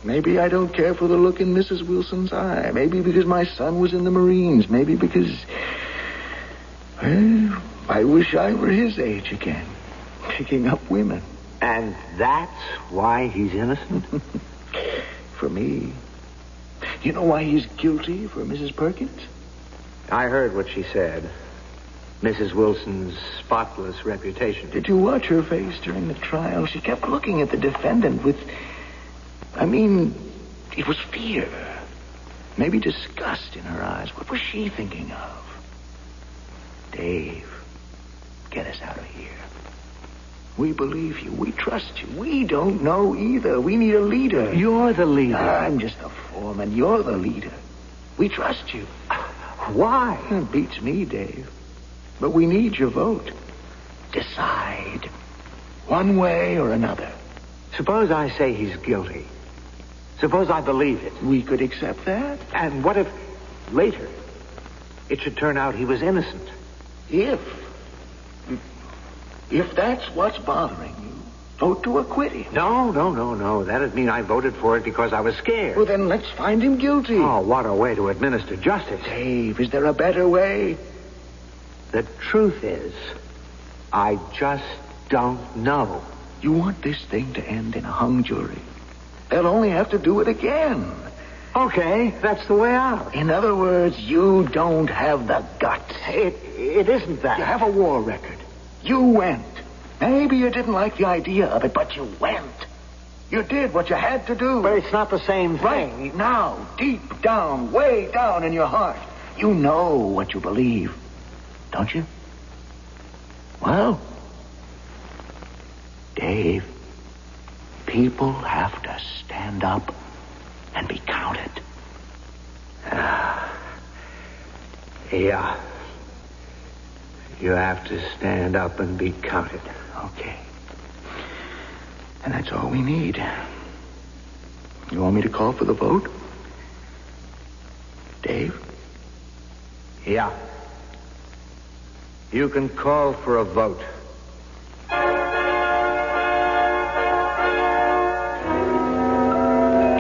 Maybe I don't care for the look in Mrs. Wilson's eye. Maybe because my son was in the Marines. Maybe because... Well, I wish I were his age again. Picking up women. And that's why he's innocent? For me. You know why he's guilty for Mrs. Perkins? I heard what she said. Mrs. Wilson's spotless reputation. Did you watch her face during the trial? She kept looking at the defendant with... I mean, it was fear. Maybe disgust in her eyes. What was she thinking of? Dave, get us out of here. We believe you. We trust you. We don't know either. We need a leader. You're the leader. I'm just a foreman. You're the leader. We trust you. Why? It beats me, Dave. But we need your vote. Decide. One way or another. Suppose I say he's guilty. Suppose I believe it. We could accept that. And what if later it should turn out he was innocent? If that's what's bothering you, vote to acquit him. No. That'd mean I voted for it because I was scared. Well, then let's find him guilty. Oh, what a way to administer justice. Dave, is there a better way? The truth is, I just don't know. You want this thing to end in a hung jury. They'll only have to do it again. Okay, that's the way out. In other words, you don't have the guts. It isn't that. You have a war record. You went. Maybe you didn't like the idea of it, but you went. You did what you had to do. But it's not the same thing. Right now, deep down, way down in your heart, you know what you believe. Don't you? Well, Dave, people have to stand up and be counted. Yeah. You have to stand up and be counted. Okay. And that's all we need. You want me to call for the vote? Dave? Yeah. You can call for a vote.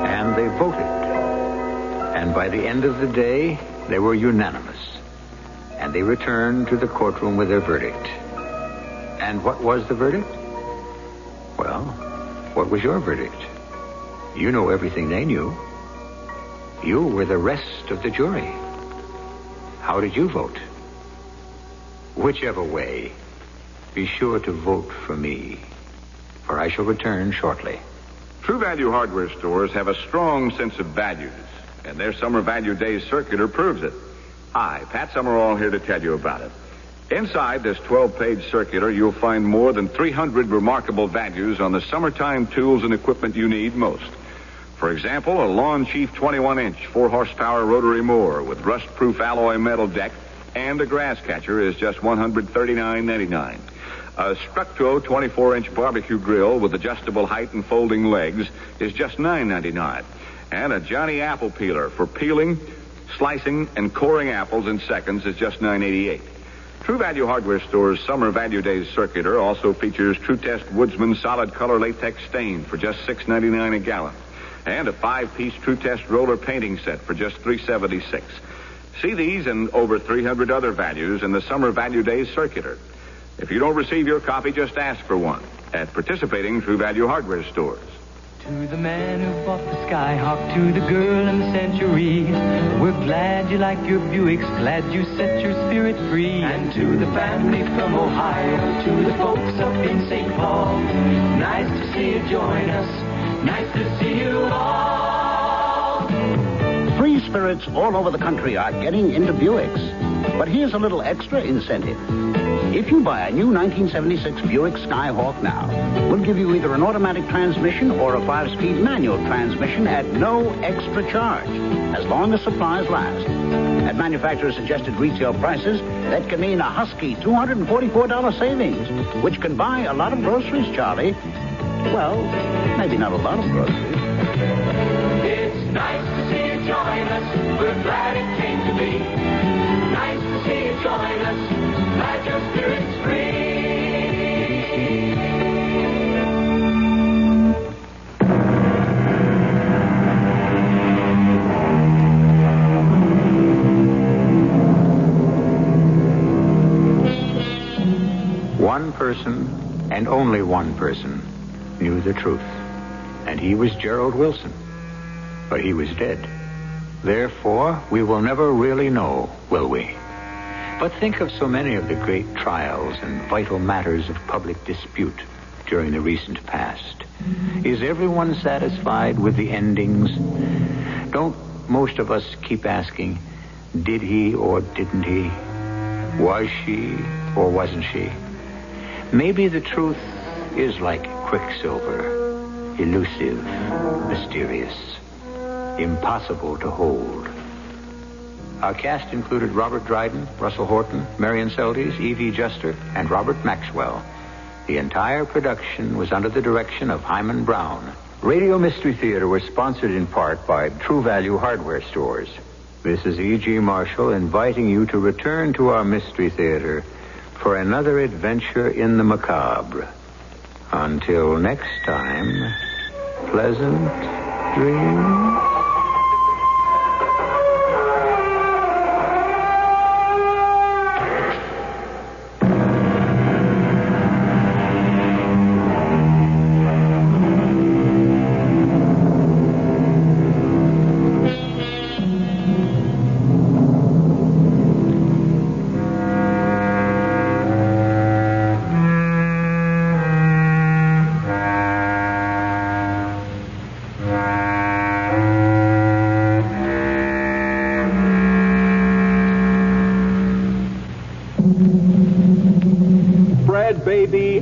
And they voted. And by the end of the day, they were unanimous. And they returned to the courtroom with their verdict. And what was the verdict? Well, what was your verdict? You know everything they knew. You were the rest of the jury. How did you vote? Whichever way, be sure to vote for me, for I shall return shortly. True Value hardware stores have a strong sense of values, and their Summer Value Days circular proves it. Hi, Pat Summerall here to tell you about it. Inside this 12-page circular, you'll find more than 300 remarkable values on the summertime tools and equipment you need most. For example, a Lawn Chief 21-inch 4-horsepower rotary mower with rust-proof alloy metal deck and a grass catcher is just $139.99. A Structo 24-inch barbecue grill with adjustable height and folding legs is just $9.99. And a Johnny Apple Peeler for peeling, slicing, and coring apples in seconds is just $9.88. True Value Hardware Store's Summer Value Days circular also features True Test Woodsman solid color latex stain for just $6.99 a gallon. And a 5-piece True Test roller painting set for just $3.76. See these and over 300 other values in the Summer Value Days circular. If you don't receive your copy, just ask for one at participating True Value Hardware stores. To the man who bought the Skyhawk, to the girl in the Century, we're glad you like your Buicks, glad you set your spirit free. And to the family from Ohio, to the folks up in St. Paul, nice to see you join us, nice to see you all. Free spirits all over the country are getting into Buicks. But here's a little extra incentive. If you buy a new 1976 Buick Skyhawk now, we'll give you either an automatic transmission or a 5-speed manual transmission at no extra charge, as long as supplies last. At manufacturer's suggested retail prices, that can mean a husky $244 savings, which can buy a lot of groceries, Charlie. Well, maybe not a lot of groceries. It's nice to see you join us. We're glad it came to be. Nice to see you join us. One person, and only one person, knew the truth. And he was Gerald Wilson. But he was dead. Therefore, we will never really know, will we? But think of so many of the great trials and vital matters of public dispute during the recent past. Is everyone satisfied with the endings? Don't most of us keep asking, did he or didn't he? Was she or wasn't she? Maybe the truth is like quicksilver, elusive, mysterious, impossible to hold. Our cast included Robert Dryden, Russell Horton, Marion Seldes, E.V. Juster, and Robert Maxwell. The entire production was under the direction of Hyman Brown. Radio Mystery Theater was sponsored in part by True Value Hardware Stores. This is E.G. Marshall inviting you to return to our Mystery Theater for another adventure in the macabre. Until next time, pleasant dreams.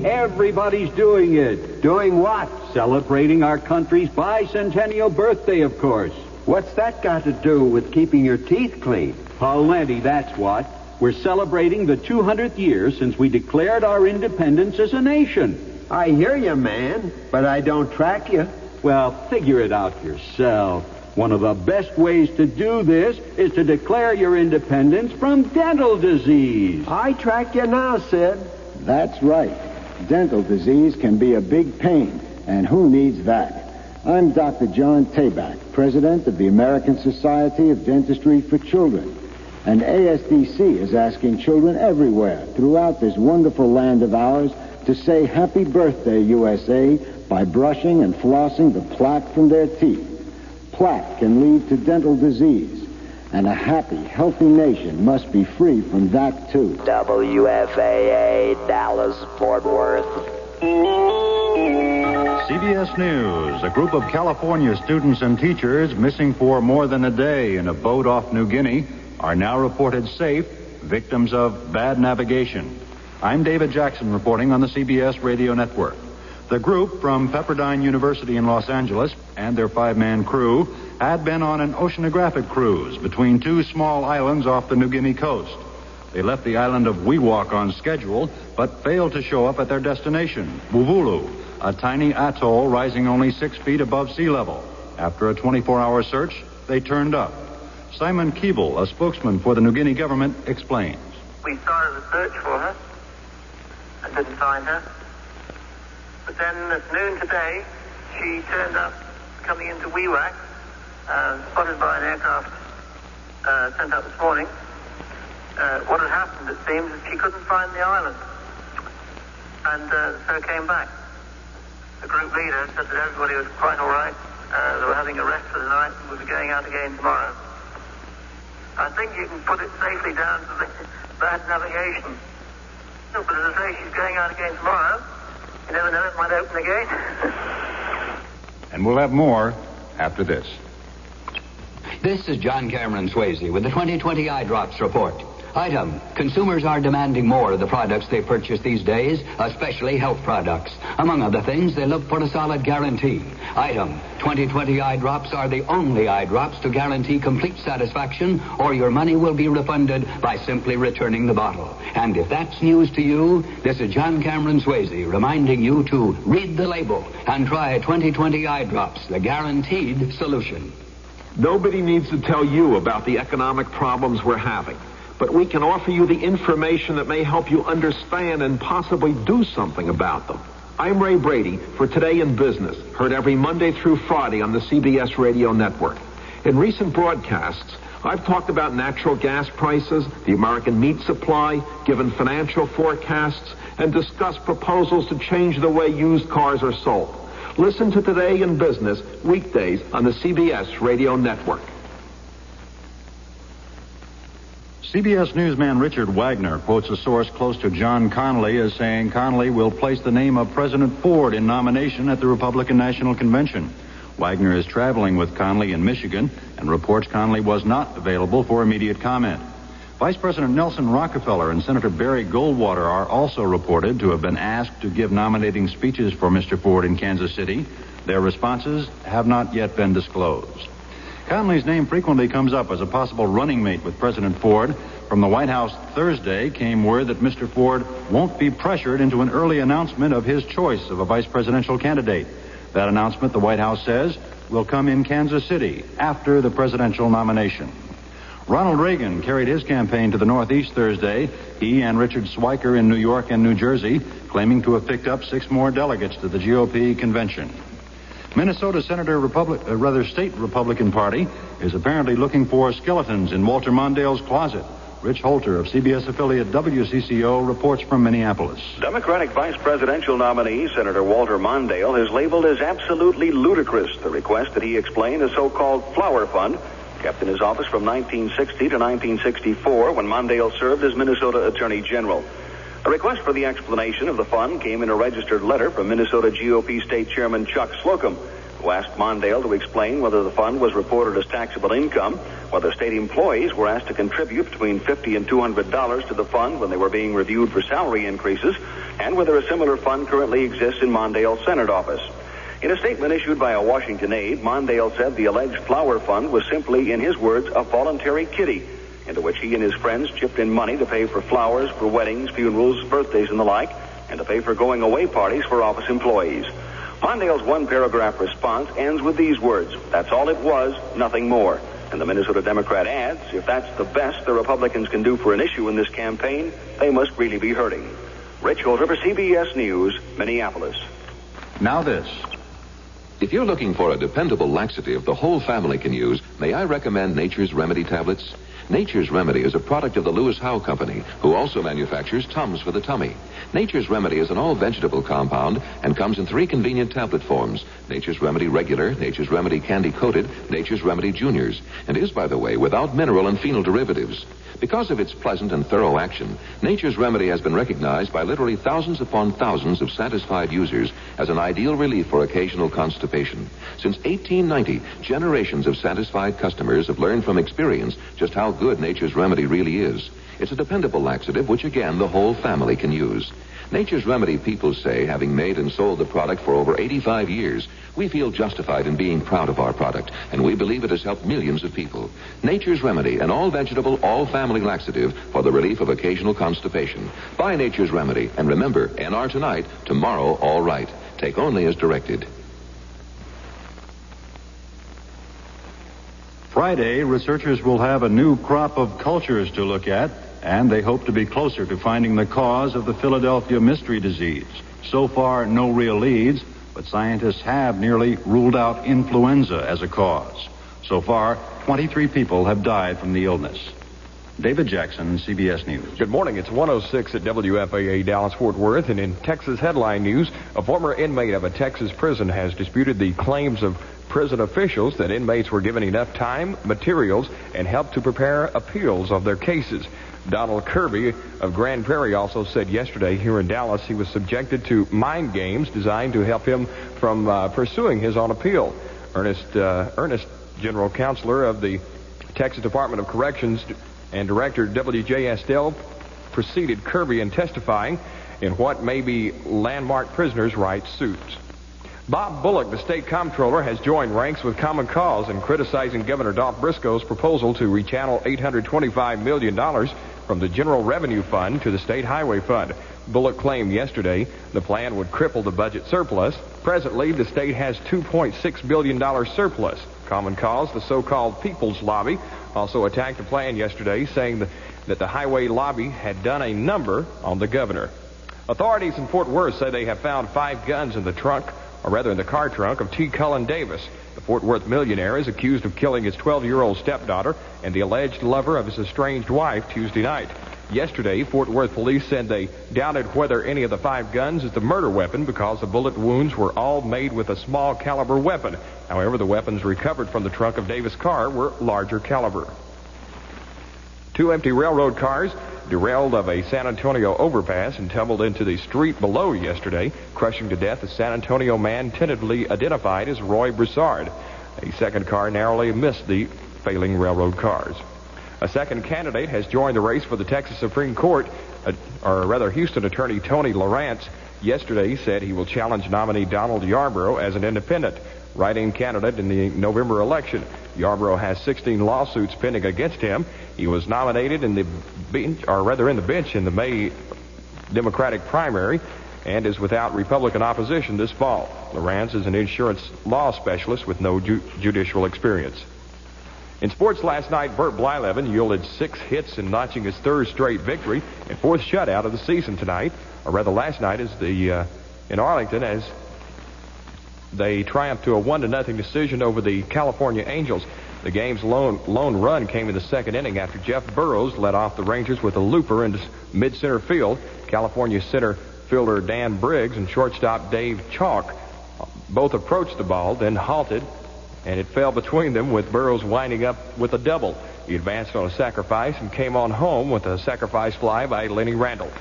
Everybody's doing it. Doing what? Celebrating our country's bicentennial birthday, of course. What's that got to do with keeping your teeth clean? Plenty, that's what. We're celebrating the 200th year since we declared our independence as a nation. I hear you, man, but I don't track you. Well, figure it out yourself. One of the best ways to do this is to declare your independence from dental disease. I track you now, Sid. That's right. Dental disease can be a big pain, and who needs that? I'm Dr. John Tabak, president of the American Society of Dentistry for Children. And ASDC is asking children everywhere throughout this wonderful land of ours to say Happy Birthday, USA, by brushing and flossing the plaque from their teeth. Plaque can lead to dental disease. And a happy, healthy nation must be free from that, too. WFAA, Dallas, Fort Worth. CBS News. A group of California students and teachers missing for more than a day in a boat off New Guinea are now reported safe, victims of bad navigation. I'm David Jackson reporting on the CBS Radio Network. The group from Pepperdine University in Los Angeles and their 5-man crew had been on an oceanographic cruise between two small islands off the New Guinea coast. They left the island of Wewak on schedule, but failed to show up at their destination, Wuvulu, a tiny atoll rising only 6 feet above sea level. After a 24-hour search, they turned up. Simon Keeble, a spokesman for the New Guinea government, explains. We started a search for her and didn't find her. But then at noon today, she turned up coming into Wewak, spotted by an aircraft sent up this morning. What had happened, it seems, is she couldn't find the island. And so came back. The group leader said that everybody was quite all right. They were having a rest for the night and would be going out again tomorrow. I think you can put it safely down to the bad navigation. But as I say, she's going out again tomorrow. You never know, it might open again. And we'll have more after this. This is John Cameron Swayze with the 2020 Eye Drops Report. Item, consumers are demanding more of the products they purchase these days, especially health products. Among other things, they look for a solid guarantee. Item, 2020 Eye Drops are the only eye drops to guarantee complete satisfaction, or your money will be refunded by simply returning the bottle. And if that's news to you, this is John Cameron Swayze reminding you to read the label and try 2020 Eye Drops, the guaranteed solution. Nobody needs to tell you about the economic problems we're having. But we can offer you the information that may help you understand and possibly do something about them. I'm Ray Brady for Today in Business, heard every Monday through Friday on the CBS Radio Network. In recent broadcasts, I've talked about natural gas prices, the American meat supply, given financial forecasts, and discussed proposals to change the way used cars are sold. Listen to Today in Business weekdays on the CBS Radio Network. CBS newsman Richard Wagner quotes a source close to John Connally as saying Connally will place the name of President Ford in nomination at the Republican National Convention. Wagner is traveling with Connally in Michigan and reports Connally was not available for immediate comment. Vice President Nelson Rockefeller and Senator Barry Goldwater are also reported to have been asked to give nominating speeches for Mr. Ford in Kansas City. Their responses have not yet been disclosed. Connally's name frequently comes up as a possible running mate with President Ford. From the White House Thursday came word that Mr. Ford won't be pressured into an early announcement of his choice of a vice presidential candidate. That announcement, the White House says, will come in Kansas City after the presidential nomination. Ronald Reagan carried his campaign to the Northeast Thursday, he and Richard Schweiker in New York and New Jersey, claiming to have picked up 6 more delegates to the GOP convention. Minnesota State Republican Party is apparently looking for skeletons in Walter Mondale's closet. Rich Holter of CBS affiliate WCCO reports from Minneapolis. Democratic vice presidential nominee Senator Walter Mondale has labeled as absolutely ludicrous the request that he explain a so-called flower fund kept in his office from 1960 to 1964 when Mondale served as Minnesota Attorney General. A request for the explanation of the fund came in a registered letter from Minnesota GOP State Chairman Chuck Slocum, who asked Mondale to explain whether the fund was reported as taxable income, whether state employees were asked to contribute between $50 and $200 to the fund when they were being reviewed for salary increases, and whether a similar fund currently exists in Mondale's Senate office. In a statement issued by a Washington aide, Mondale said the alleged flower fund was simply, in his words, a voluntary kitty, into which he and his friends chipped in money to pay for flowers, for weddings, funerals, birthdays, and the like, and to pay for going-away parties for office employees. Mondale's one-paragraph response ends with these words, "That's all it was, nothing more." And the Minnesota Democrat adds, if that's the best the Republicans can do for an issue in this campaign, they must really be hurting. Rich Holter for CBS News, Minneapolis. Now this. If you're looking for a dependable laxative the whole family can use, may I recommend Nature's Remedy tablets? Nature's Remedy is a product of the Lewis Howe Company, who also manufactures Tums for the tummy. Nature's Remedy is an all-vegetable compound and comes in 3 convenient tablet forms: Nature's Remedy Regular, Nature's Remedy Candy Coated, Nature's Remedy Juniors, and is, by the way, without mineral and phenol derivatives. Because of its pleasant and thorough action, Nature's Remedy has been recognized by literally thousands upon thousands of satisfied users as an ideal relief for occasional constipation. Since 1890, generations of satisfied customers have learned from experience just how good Nature's Remedy really is. It's a dependable laxative which, again, the whole family can use. Nature's Remedy people say, having made and sold the product for over 85 years, we feel justified in being proud of our product, and we believe it has helped millions of people. Nature's Remedy, an all-vegetable, all-family laxative for the relief of occasional constipation. Buy Nature's Remedy, and remember, NR tonight, tomorrow all right. Take only as directed. Friday, researchers will have a new crop of cultures to look at, and they hope to be closer to finding the cause of the Philadelphia mystery disease. So far, no real leads, but scientists have nearly ruled out influenza as a cause. So far, 23 people have died from the illness. David Jackson, CBS News. Good morning. It's 106 at WFAA Dallas-Fort Worth, and in Texas headline news, a former inmate of a Texas prison has disputed the claims of prison officials that inmates were given enough time, materials, and help to prepare appeals of their cases. Donald Kirby of Grand Prairie also said yesterday here in Dallas he was subjected to mind games designed to help him from pursuing his own appeal. Ernest, General Counselor of the Texas Department of Corrections and Director W.J. Estelle, preceded Kirby in testifying in what may be landmark prisoners' rights suits. Bob Bullock, the state comptroller, has joined ranks with Common Cause in criticizing Governor Dolph Briscoe's proposal to rechannel $825 million from the General Revenue Fund to the State Highway Fund. Bullock claimed yesterday the plan would cripple the budget surplus. Presently, the state has $2.6 billion surplus. Common Cause, the so-called People's Lobby, also attacked the plan yesterday, saying that the highway lobby had done a number on the governor. Authorities in Fort Worth say they have found 5 guns in the trunk in the car trunk of T. Cullen Davis. The Fort Worth millionaire is accused of killing his 12-year-old stepdaughter and the alleged lover of his estranged wife Tuesday night. Yesterday, Fort Worth police said they doubted whether any of the 5 guns is the murder weapon because the bullet wounds were all made with a small caliber weapon. However, the weapons recovered from the trunk of Davis' car were larger caliber. 2 empty railroad cars derailed of a San Antonio overpass and tumbled into the street below yesterday, crushing to death a San Antonio man tentatively identified as Roy Broussard. A second car narrowly missed the failing railroad cars. A second candidate has joined the race for the Texas Supreme Court, Houston attorney Tony Lawrence yesterday said he will challenge nominee Donald Yarborough as an independent write-in candidate in the November election. Yarborough has 16 lawsuits pending against him. He was nominated in the bench in the May Democratic primary and is without Republican opposition this fall. Lawrence is an insurance law specialist with no judicial experience. In sports last night, Bert Blyleven yielded 6 hits in notching his 3rd straight victory and 4th shutout of the season tonight, last night in Arlington as they triumphed to a 1-0 decision over the California Angels. The game's lone run came in the 2nd inning after Jeff Burrows led off the Rangers with a looper into mid-center field. California center fielder Dan Briggs and shortstop Dave Chalk both approached the ball, then halted, and it fell between them with Burrows winding up with a double. He advanced on a sacrifice and came on home with a sacrifice fly by Lenny Randall.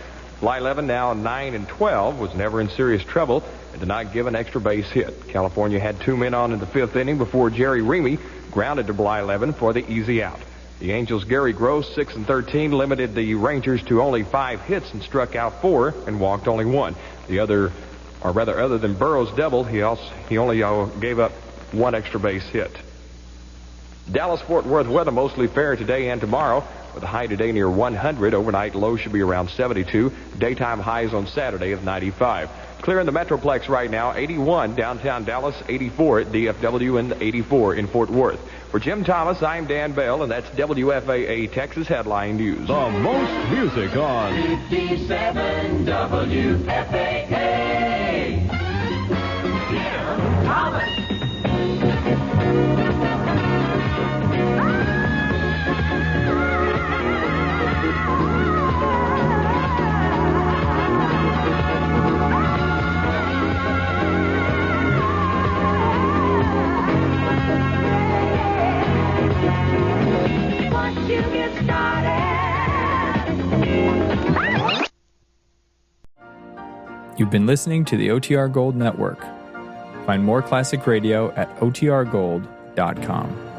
Blyleven, now 9-12, was never in serious trouble and did not give an extra base hit. California had 2 men on in the 5th inning before Jerry Remy grounded to Blyleven for the easy out. The Angels' Gary Gross, 6-13, limited the Rangers to only 5 hits and struck out 4 and walked only 1. Other than Burrows' double, he only gave up 1 extra base hit. Dallas-Fort Worth weather mostly fair today and tomorrow, with a high today near 100. Overnight low should be around 72. Daytime highs on Saturday of 95. Clear in the Metroplex right now, 81 downtown Dallas, 84 at DFW, and 84 in Fort Worth. For Jim Thomas, I'm Dan Bell, and that's WFAA Texas Headline News. The most music on 57 WFAA. Jim Thomas. You've been listening to the OTR Gold Network. Find more classic radio at otrgold.com.